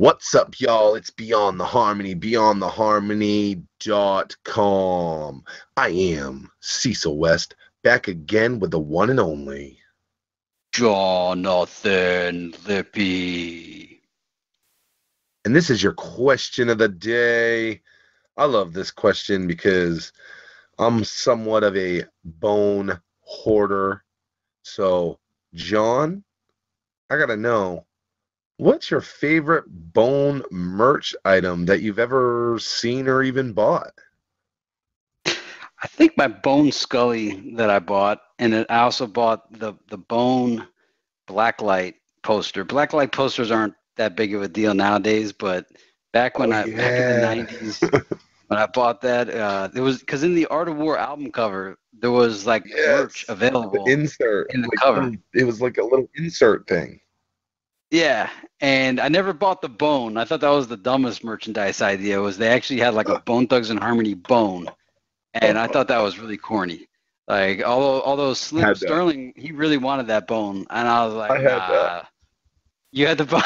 What's up, y'all? It's Beyond the Harmony, beyondtheharmony.com. I am Cecil West, back again with the one and only Jonathan Lippy. And this is your question of the day. I love this question because I'm somewhat of a bone hoarder. So, John, I gotta know, what's your favorite bone merch item that you've ever seen or even bought? I think my bone Scully that I bought, and I also bought the bone blacklight poster. Blacklight posters aren't that big of a deal nowadays, but back when back in the 90s when I bought that, it was because in the Art of War album cover there was like merch available the insert in the cover. It was like a little insert thing. Yeah, and I never bought the bone. I thought that was the dumbest merchandise idea. Was they actually had like a Bone Thugs and Harmony bone, and I thought that was really corny. Like although Slim Sterling, he really wanted that bone, and I was like, nah. You had the bone.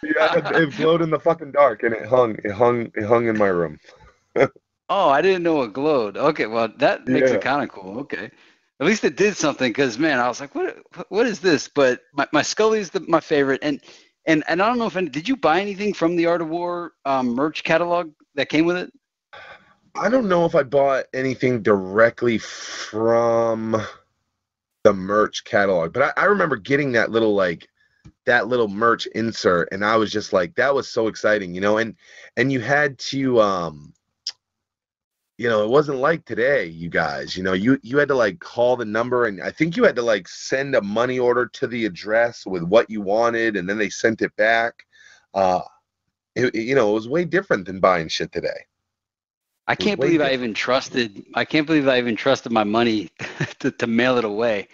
Yeah, it glowed in the fucking dark, and it hung in my room. Oh, I didn't know it glowed. Okay, well that makes it kind of cool. Okay, at least it did something. Because man, I was like, what is this? But my Scully's my favorite, and I don't know if did you buy anything from the Art of War merch catalog that came with it? I don't know if I bought anything directly from the merch catalog, but I remember getting that little merch insert, and I was just like, that was so exciting, and you had to it wasn't like today, you guys, you had to like call the number, and I think you had to like send a money order to the address with what you wanted, and then they sent it back. It was way different than buying shit today. I can't believe I even trusted my money to mail it away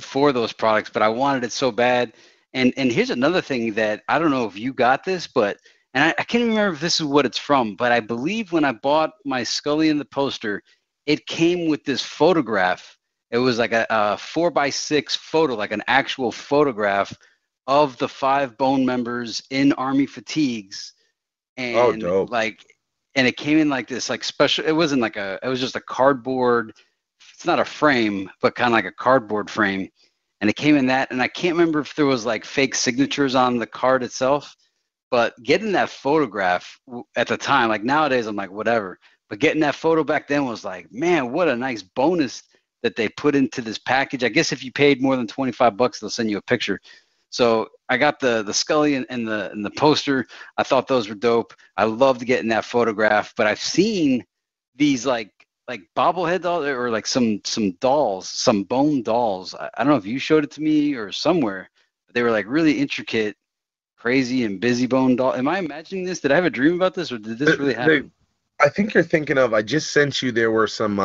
for those products, but I wanted it so bad. And here's another thing that I don't know if you got this, but I can't remember if this is what it's from, but I believe when I bought my Scully in the poster, it came with this photograph. It was like a 4x6 photo, like an actual photograph of the 5 bone members in Army fatigues. And dope. And it came in like this, like special. It wasn't like it was just a cardboard. It's not a frame, but kind of like a cardboard frame. And it came in that. And I can't remember if there was like fake signatures on the card itself. But getting that photograph at the time, like nowadays, I'm like, whatever. But getting that photo back then was like, man, what a nice bonus that they put into this package. I guess if you paid more than $25, they'll send you a picture. So I got the Scully and the poster. I thought those were dope. I loved getting that photograph. But I've seen these like bobblehead dolls or like some dolls, some bone dolls. I don't know if you showed it to me or somewhere. But they were like really intricate, crazy, and busy bone doll. Am I imagining this? Did I have a dream about this, or did this really happen? I think you're thinking of. I just sent you. There were some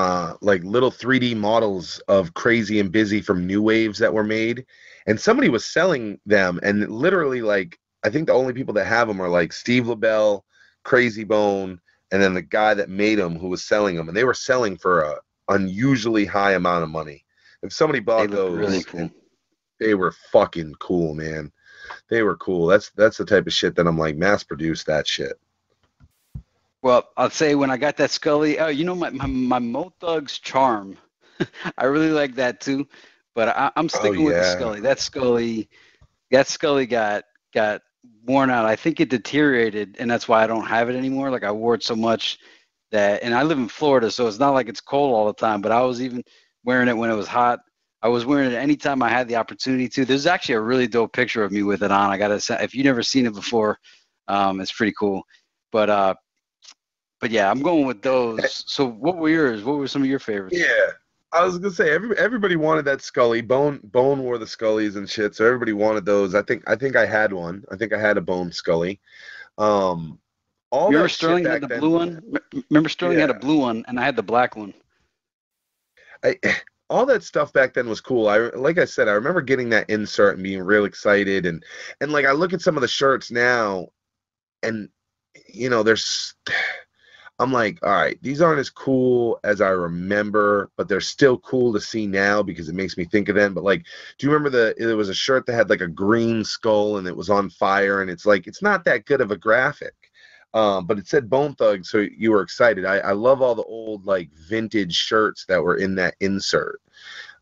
like little 3D models of Crazy and Busy from New Waves that were made. And somebody was selling them, and literally, like, I think the only people that have them are like Steve LaBelle, Crazy Bone, and then the guy that made them who was selling them, and they were selling for a unusually high amount of money. If somebody bought those, really cool. They were fucking cool, man. They were cool. That's the type of shit that I'm like, mass produce that shit. Well, I'll say when I got that Scully, my Mo Thugs charm, I really like that too. But I'm sticking with the Scully. That Scully got worn out. I think it deteriorated, and that's why I don't have it anymore. Like I wore it so much and I live in Florida, so it's not like it's cold all the time. But I was even wearing it when it was hot. I was wearing it anytime I had the opportunity to. There's actually a really dope picture of me with it on. I gotta say, if you've never seen it before, it's pretty cool. But yeah, I'm going with those. So what were yours? What were some of your favorites? Yeah. I was gonna say everybody wanted that Scully. Bone wore the Scullys and shit, so everybody wanted those. I think I had one. I think I had a Bone Scully. Remember Sterling had the blue one? Remember Sterling had a blue one, and I had the black one. All that stuff back then was cool. Like I said, I remember getting that insert and being real excited, and like I look at some of the shirts now, and there's. I'm like, all right, these aren't as cool as I remember, but they're still cool to see now because it makes me think of them. But like, do you remember there was a shirt that had like a green skull and it was on fire, and it's like it's not that good of a graphic. But it said Bone Thugs, so you were excited. I love all the old like vintage shirts that were in that insert.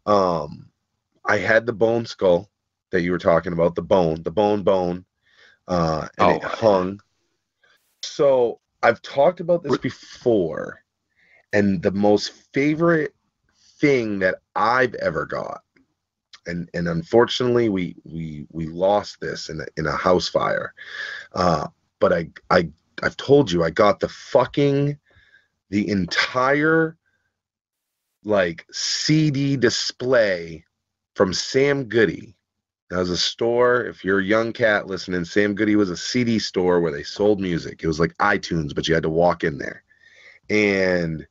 I had the bone skull that you were talking about, the bone, and it hung. So I've talked about this before, and the most favorite thing that I've ever got, and unfortunately we lost this in a house fire. But I've told you I got the entire like CD display from Sam Goody. That was a store. If you're a young cat listening, Sam Goody was a CD store where they sold music. It was like iTunes, but you had to walk in there. And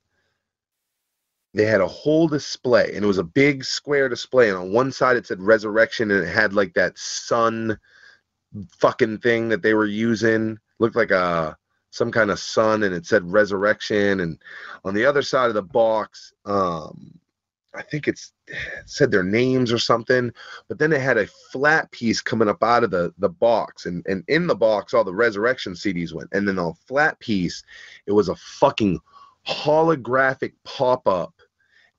they had a whole display, and it was a big square display. And on one side it said Resurrection, and it had like that sun fucking thing that they were using. Looked like some kind of sun, and it said Resurrection. And on the other side of the box, I think it said their names or something, but then it had a flat piece coming up out of the box, and in the box all the Resurrection CDs went, and then on a flat piece it was a fucking holographic pop-up,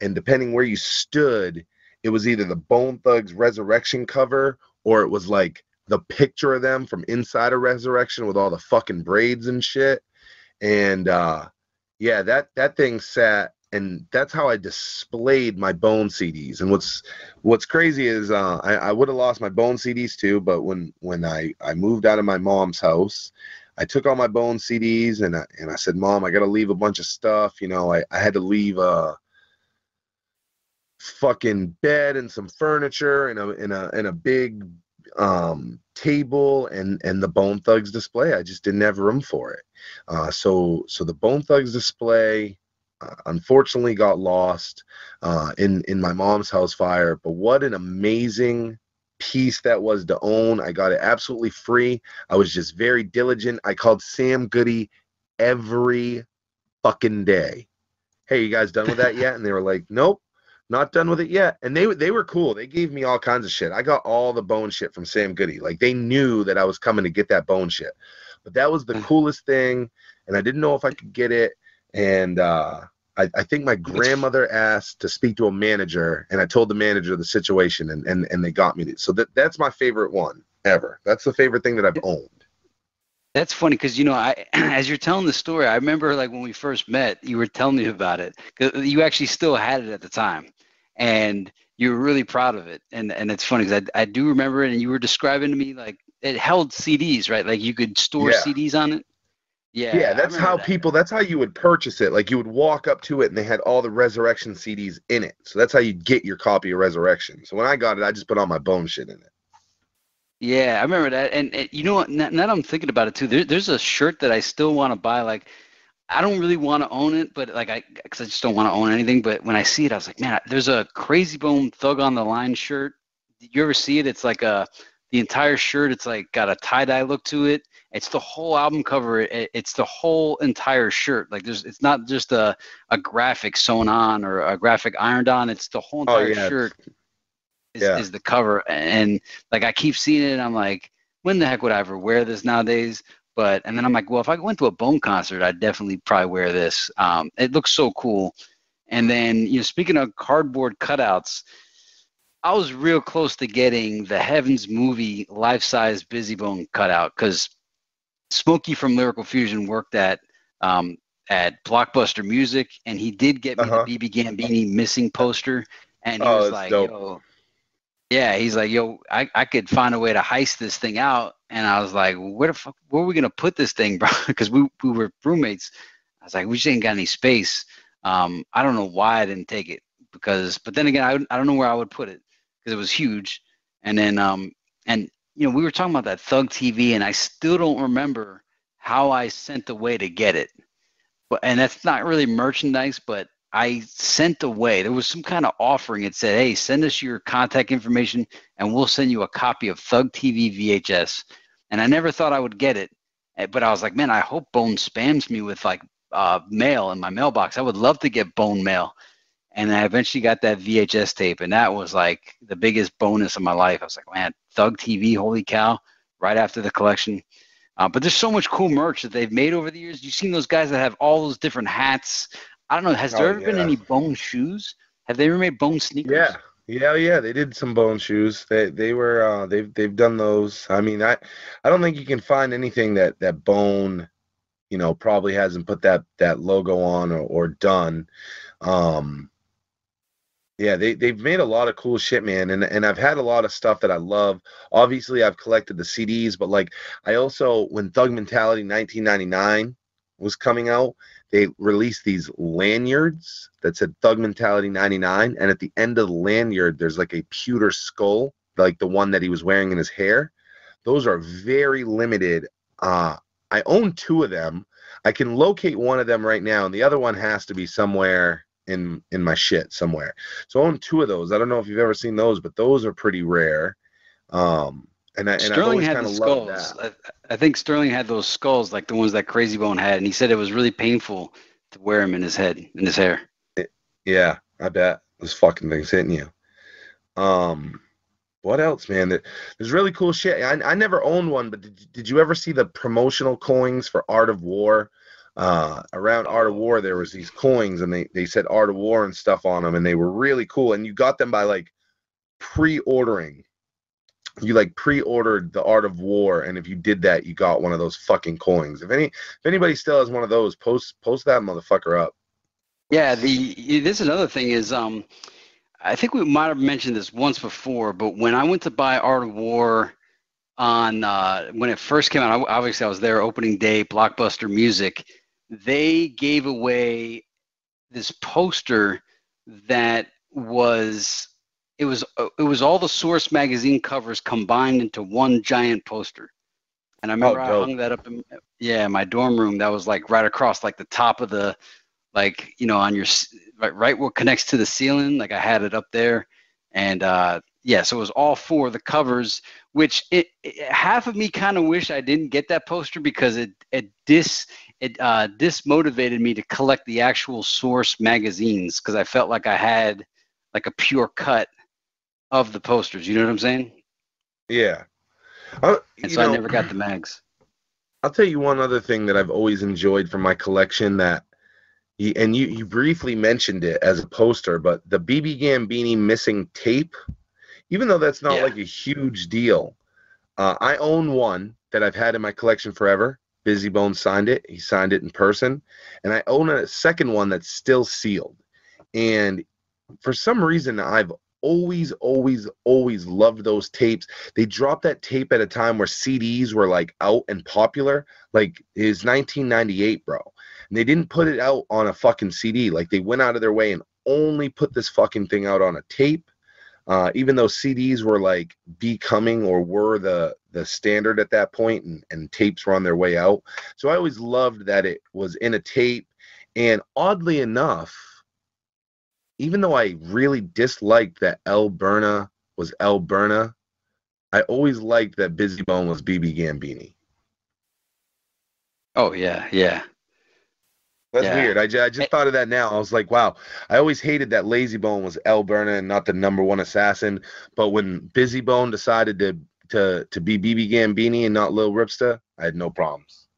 and depending where you stood, it was either the Bone Thugs Resurrection cover, or it was like the picture of them from inside of Resurrection with all the fucking braids and shit. And yeah, that thing sat. And that's how I displayed my Bone CDs. And what's crazy is I would have lost my Bone CDs too, but when I moved out of my mom's house, I took all my Bone CDs and I said, Mom, I got to leave a bunch of stuff. You know, I had to leave a fucking bed and some furniture and a big table and the Bone Thugs display. I just didn't have room for it. So the Bone Thugs display unfortunately got lost in my mom's house fire, but what an amazing piece that was to own. I got it absolutely free. I was just very diligent. I called Sam Goody every fucking day. Hey, you guys done with that yet? And they were like, nope, not done with it yet. And they were cool. They gave me all kinds of shit. I got all the Bone shit from Sam Goody. Like, they knew that I was coming to get that Bone shit. But that was the coolest thing, and I didn't know if I could get it. And I think my grandmother asked to speak to a manager, and I told the manager the situation, and they got me. So that's my favorite one ever. That's the favorite thing that I've owned. That's funny because, you know, as you're telling the story, I remember like when we first met, you were telling me about it because you actually still had it at the time, and you were really proud of it. And it's funny because I do remember it, and you were describing to me like it held CDs, right? Like you could store CDs on it. Yeah, that's how that's how you would purchase it. Like you would walk up to it and they had all the Resurrection CDs in it. So that's how you get your copy of Resurrection. So when I got it, I just put all my Bone shit in it. Yeah, I remember that. And you know what? Now that I'm thinking about it too, there's a shirt that I still want to buy. Like, I don't really want to own it, but like because I just don't want to own anything. But when I see it, I was like, man, there's a Crazy Bone Thug on the Line shirt. Did you ever see it? It's like the entire shirt. It's like got a tie-dye look to it. It's the whole album cover. It's the whole entire shirt. Like it's not just a graphic sewn on or a graphic ironed on. It's the whole entire shirt is the cover. And like I keep seeing it and I'm like, when the heck would I ever wear this nowadays? And then I'm like, well, if I went to a Bone concert, I'd definitely probably wear this. It looks so cool. And then, you know, speaking of cardboard cutouts, I was real close to getting the Heavens Movie life-size Busy Bone cutout because Smokey from Lyrical Fusion worked at Blockbuster Music, and he did get me the BB Gambini Missing poster, and he was like, dope. Yo, yeah, he's like, yo, I could find a way to heist this thing out, and I was like, where are we gonna put this thing, bro? Because we were roommates. I was like, we just ain't got any space. I don't know why I didn't take it but then again, I don't know where I would put it because it was huge, and then and you know, we were talking about that Thug TV, and I still don't remember how I sent away to get it. And that's not really merchandise, but I sent away. There was some kind of offering. It said, hey, send us your contact information, and we'll send you a copy of Thug TV VHS. And I never thought I would get it. But I was like, man, I hope Bone spams me with like mail in my mailbox. I would love to get bone mail. And I eventually got that VHS tape, and that was like the biggest bonus of my life. I was like, man, Thug TV, holy cow, right after the collection. But there's so much cool merch that they've made over the years. You've seen those guys that have all those different hats. I don't know, has there ever been any bone shoes? Have they ever made bone sneakers? Yeah. They did some bone shoes. They've done those. I mean, I don't think you can find anything that Bone, probably hasn't put that logo on or done. Yeah, they've made a lot of cool shit, man, and I've had a lot of stuff that I love. Obviously, I've collected the CDs, but like I also, when Thug Mentality 1999 was coming out, they released these lanyards that said Thug Mentality 99, and at the end of the lanyard, there's like a pewter skull, like the one that he was wearing in his hair. Those are very limited. I own 2 of them. I can locate one of them right now, and the other one has to be somewhere in my shit somewhere. So I own 2 of those. I don't know if you've ever seen those, but those are pretty rare. Sterling had the skulls. I think Sterling had those skulls, like the ones that Crazy Bone had, and he said it was really painful to wear them in his head, in his hair. Yeah, I bet those fucking things hitting you. What else, man? There's really cool shit. I never owned one, but did you ever see the promotional coins for Art of War? Around Art of War, there was these coins, and they said Art of War and stuff on them, and they were really cool. And you got them by like pre-ordering. You like pre-ordered the Art of War, and if you did that, you got one of those fucking coins. If anybody still has one of those, post that motherfucker up. Yeah, this another thing is I think we might have mentioned this once before, but when I went to buy Art of War on when it first came out, obviously I was there opening day, Blockbuster Music. They gave away this poster that was all the Source magazine covers combined into one giant poster. And I remember I hung that up in my dorm room. That was like right across like the top of the, like, on your right what connects to the ceiling. Like I had it up there, and so it was all 4 of the covers, which half of me kind of wish I didn't get that poster because it dismotivated me to collect the actual Source magazines, because I felt like I had like a pure cut of the posters. You know what I'm saying? Yeah. And so I never got the mags. I'll tell you one other thing that I've always enjoyed from my collection that, you briefly mentioned it as a poster, but the BB Gambini missing tape, even though that's not like a huge deal, I own one that I've had in my collection forever. Busy Bone signed it. He signed it in person. And I own a second one that's still sealed. And for some reason, I've always loved those tapes. They dropped that tape at a time where CDs were like out and popular. Like, it's 1998, bro. And they didn't put it out on a fucking CD. Like, they went out of their way and only put this fucking thing out on a tape. Even though CDs were like becoming, or were the standard at that point, and tapes were on their way out. So I always loved that it was in a tape. And oddly enough, even though I really disliked that El Berna was El Berna, I always liked that Busy Bone was BB Gambini. Oh, yeah. That's weird. I just thought of that now. I was like, wow, I always hated that Lazy Bone was El Berna and not the #1 assassin. But when Busy Bone decided to be BB Gambini and not Lil Ripsta, I had no problems.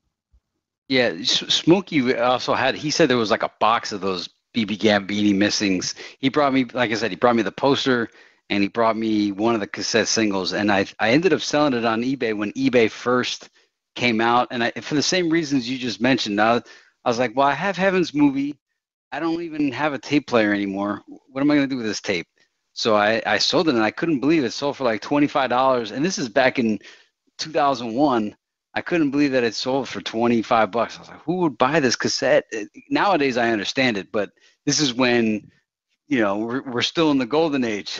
Yeah, Smokey also he said there was like a box of those BB Gambini missings. He brought me, like I said, he brought me the poster, and he brought me one of the cassette singles. And I ended up selling it on eBay when eBay first came out. And for the same reasons you just mentioned, I was like, well, I have Heaven's Movie. I don't even have a tape player anymore. What am I going to do with this tape? So I sold it, and I couldn't believe it sold for like $25. And this is back in 2001. I couldn't believe that it sold for $25. I was like, who would buy this cassette? Nowadays, I understand it, but this is when, we're still in the golden age.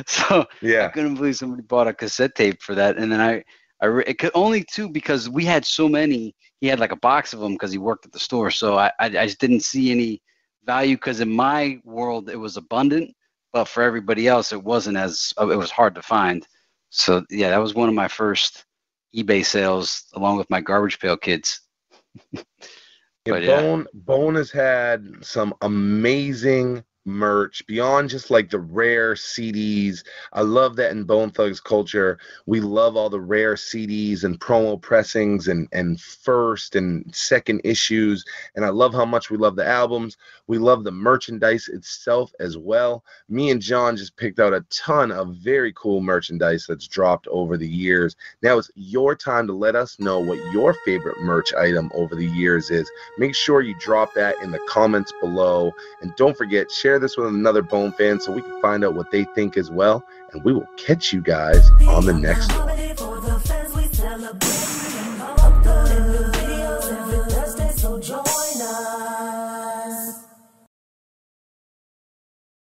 So I couldn't believe somebody bought a cassette tape for that. And then it could only because we had so many. He had like a box of them because he worked at the store. So I just didn't see any value, because in my world it was abundant, but for everybody else it wasn't it was hard to find. So yeah, that was one of my first eBay sales, along with my Garbage Pail Kids. Yeah, But yeah, Bone has had some amazing merch beyond just like the rare CDs. I love that in Bone Thugs culture, we love all the rare CDs and promo pressings and first and second issues. And I love how much we love the albums. We love the merchandise itself as well. Me and John just picked out a ton of very cool merchandise that's dropped over the years. Now it's your time to let us know what your favorite merch item over the years is. Make sure you drop that in the comments below. And don't forget, share this with another Bone fan so we can find out what they think as well. And we will catch you guys on the next one.